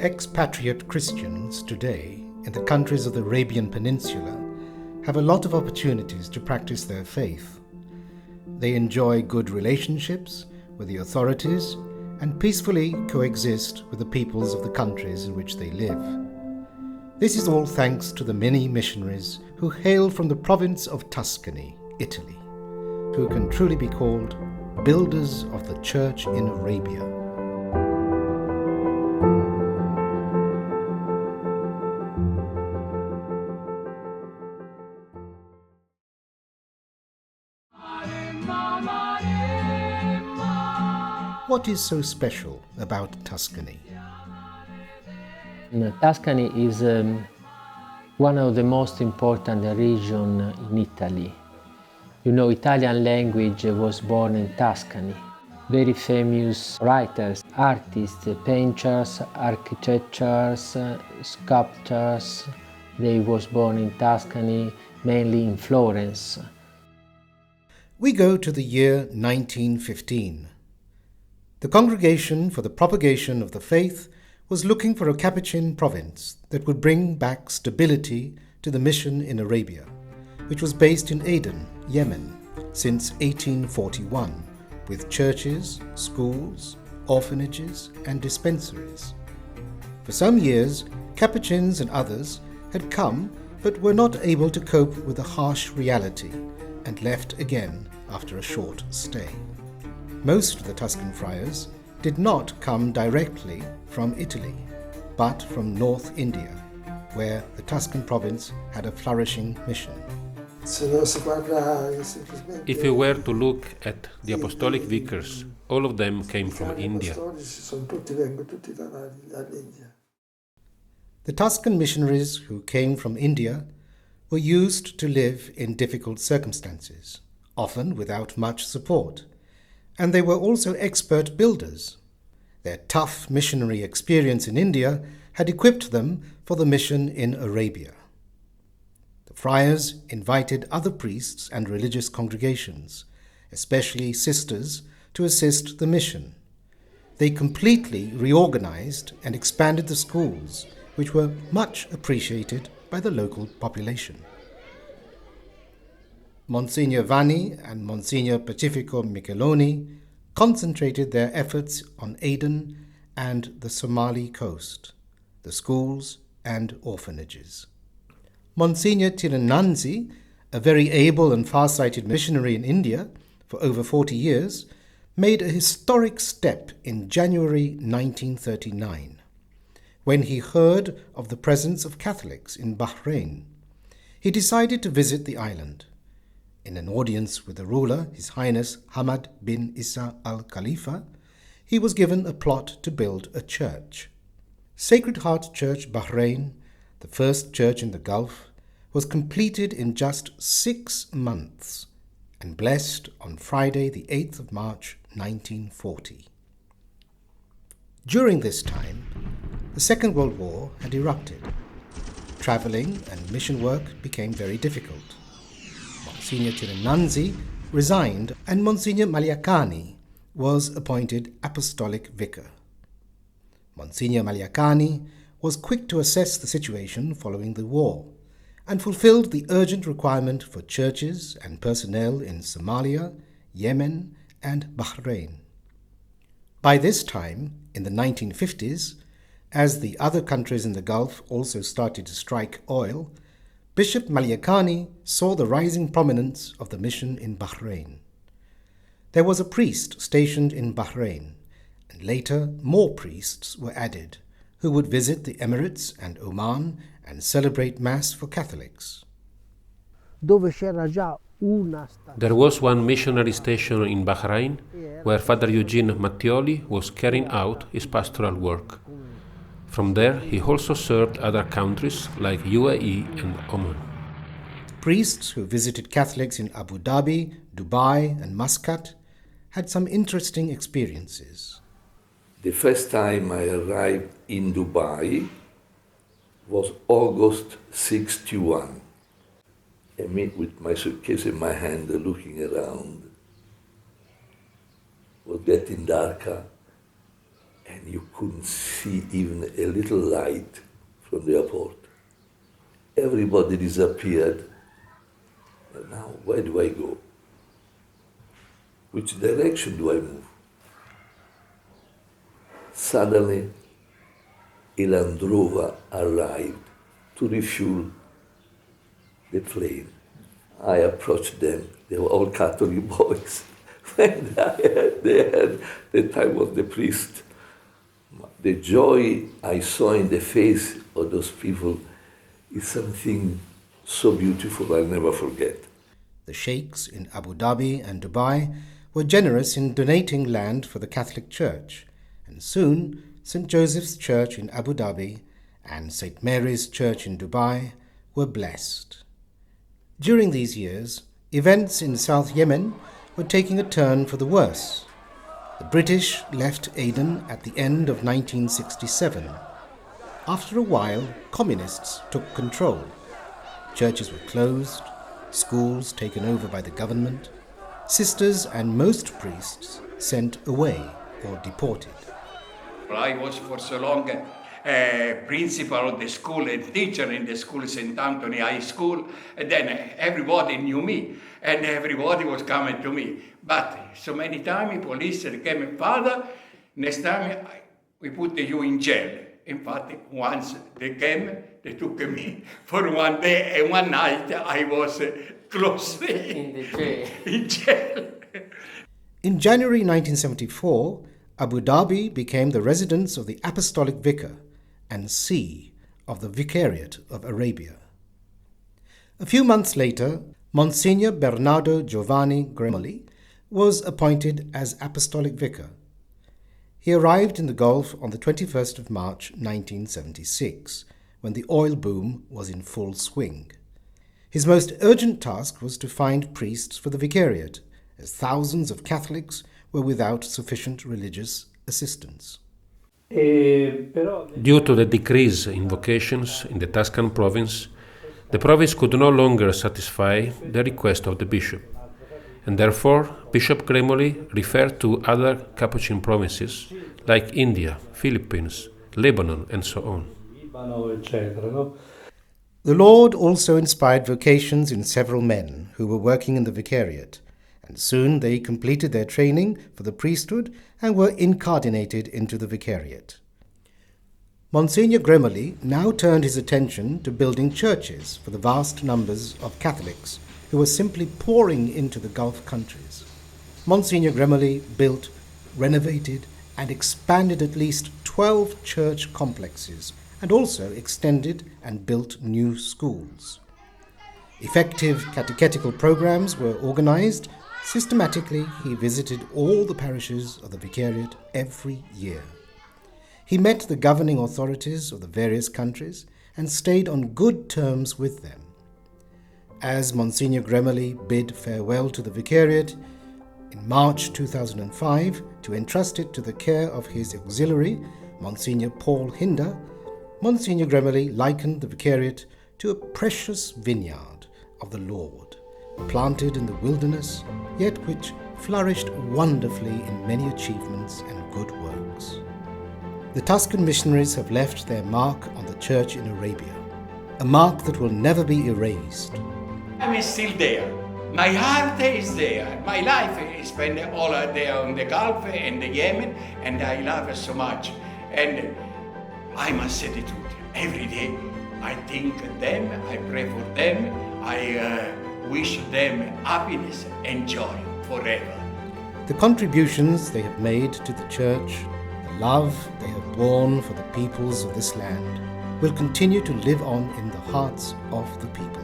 Expatriate Christians today in the countries of the Arabian Peninsula have a lot of opportunities to practice their faith. They enjoy good relationships with the authorities and peacefully coexist with the peoples of the countries in which they live. This is all thanks to the many missionaries who hail from the province of Tuscany, Italy, who can truly be called builders of the church in Arabia. What is so special about Tuscany? Tuscany is one of the most important regions in Italy. You know, Italian language was born in Tuscany. Very famous writers, artists, painters, architects, sculptors, they was born in Tuscany, mainly in Florence. We go to the year 1915. The Congregation for the Propagation of the Faith was looking for a Capuchin province that would bring back stability to the mission in Arabia, which was based in Aden, Yemen, since 1841, with churches, schools, orphanages, and dispensaries. For some years, Capuchins and others had come but were not able to cope with the harsh reality and left again after a short stay. Most of the Tuscan friars did not come directly from Italy, but from North India, where the Tuscan province had a flourishing mission. If you were to look at the Apostolic Vicars, all of them came from India. The Tuscan missionaries who came from India were used to live in difficult circumstances, often without much support, and they were also expert builders. Their tough missionary experience in India had equipped them for the mission in Arabia. The friars invited other priests and religious congregations, especially sisters, to assist the mission. They completely reorganized and expanded the schools, which were much appreciated by the local population. Msgr Giovanni and Msgr Pacifico Micheloni concentrated their efforts on Aden and the Somali coast, the schools and orphanages. Msgr Tirinnanzi, a very able and far-sighted missionary in India for over 40 years, made a historic step in January 1939, when he heard of the presence of Catholics in Bahrain. He decided to visit the island. In an audience with the ruler, His Highness Hamad bin Isa al-Khalifa, he was given a plot to build a church. Sacred Heart Church Bahrain, the first church in the Gulf, was completed in just 6 months and blessed on Friday the 8th of March 1940. During this time, the Second World War had erupted. Travelling and mission work became very difficult. Msgr Tirinnanzi resigned and Msgr Magliacani was appointed Apostolic Vicar. Msgr Magliacani was quick to assess the situation following the war and fulfilled the urgent requirement for churches and personnel in Somalia, Yemen, and Bahrain. By this time, in the 1950s, as the other countries in the Gulf also started to strike oil, Bishop Magliacani saw the rising prominence of the mission in Bahrain. There was a priest stationed in Bahrain, and later more priests were added, who would visit the Emirates and Oman and celebrate Mass for Catholics. There was one missionary station in Bahrain where Father Eugenio Mattioli was carrying out his pastoral work. From there, he also served other countries like UAE and Oman. Priests who visited Catholics in Abu Dhabi, Dubai, and Muscat had some interesting experiences. The first time I arrived in Dubai was August 61. I meet with my suitcase in my hand, looking around. It was getting darker. and you couldn't see even a little light from the airport. Everybody disappeared. And now, where do I go? Which direction do I move? Suddenly, a Land Rover arrived to refuel the plane. I approached them. They were all Catholic boys. And the time was the priest. The joy I saw in the face of those people is something so beautiful I'll never forget. The sheikhs in Abu Dhabi and Dubai were generous in donating land for the Catholic Church, and soon St. Joseph's Church in Abu Dhabi and St. Mary's Church in Dubai were blessed. During these years, events in South Yemen were taking a turn for the worse. The British left Aden at the end of 1967. After a while, communists took control. Churches were closed, schools taken over by the government, sisters and most priests sent away or deported. I was for so long principal of the school and teacher in the school, St. Anthony High School, and then everybody knew me and everybody was coming to me. But so many times police came, Father, next time we put you in jail. In fact, once they came, they took me for one day and one night I was close in jail. In January 1974, Abu Dhabi became the residence of the Apostolic Vicar and see of the Vicariate of Arabia. A few months later, Msgr Bernardo Giovanni Gremoli was appointed as Apostolic Vicar. He arrived in the Gulf on the 21st of March 1976, when the oil boom was in full swing. His most urgent task was to find priests for the Vicariate, as thousands of Catholics were without sufficient religious assistance. Due to the decrease in vocations in the Tuscan Province, the province could no longer satisfy the request of the bishop, and therefore Bishop Gremoli referred to other Capuchin provinces like India, Philippines, Lebanon, and so on. The Lord also inspired vocations in several men who were working in the Vicariate, and soon they completed their training for the priesthood and were incardinated into the Vicariate. Monsignor Gremoli now turned his attention to building churches for the vast numbers of Catholics who were simply pouring into the Gulf countries. Monsignor Gremoli built, renovated, and expanded at least 12 church complexes and also extended and built new schools. Effective catechetical programs were organized. Systematically, he visited all the parishes of the Vicariate every year. He met the governing authorities of the various countries and stayed on good terms with them. As Monsignor Gremoli bid farewell to the Vicariate in March 2005 to entrust it to the care of his auxiliary, Monsignor Paul Hinder, Monsignor Gremoli likened the Vicariate to a precious vineyard of the Lord, planted in the wilderness, yet which flourished wonderfully in many achievements and good works. The Tuscan missionaries have left their mark on the church in Arabia, a mark that will never be erased. I'm still there. My heart is there. My life is spent all there on the Gulf and the Yemen, and I love it so much. And I must say the truth. Every day I think of them, I pray for them, I wish them happiness and joy forever. The contributions they have made to the church, the love they have borne for the peoples of this land, will continue to live on in the hearts of the people.